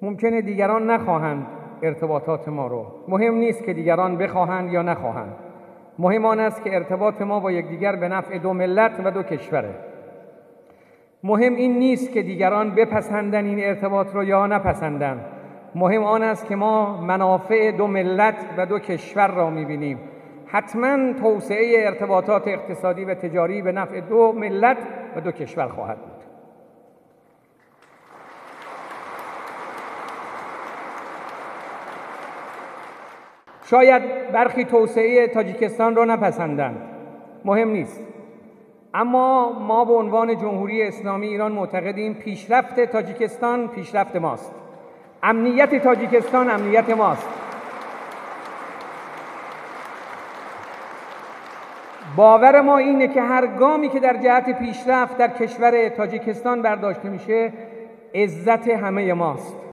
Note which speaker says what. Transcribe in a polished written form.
Speaker 1: ممکنه دیگران نخواهند ارتباطات ما رو. مهم نیست که دیگران بخواهند یا نخواهند. مهم آن است که ارتباط ما با یکدیگر به نفع دو ملت و دو کشوره. مهم این نیست که دیگران بپسندن این ارتباط رو یا نپسندن. مهم آن است که ما منافع دو ملت و دو کشور را می‌بینیم. حتما توسعه ارتباطات اقتصادی و تجاری به نفع دو ملت و دو کشور خواهد بود. شاید برخی توسعه تاجیکستان رو نپسندند، مهم نیست. اما ما به عنوان جمهوری اسلامی ایران معتقدیم پیشرفت تاجیکستان پیشرفت ماست. امنیت تاجیکستان امنیت ماست. باور ما اینه که هر گامی که در جهت پیشرفت در کشور تاجیکستان برداشته میشه عزت همه ماست.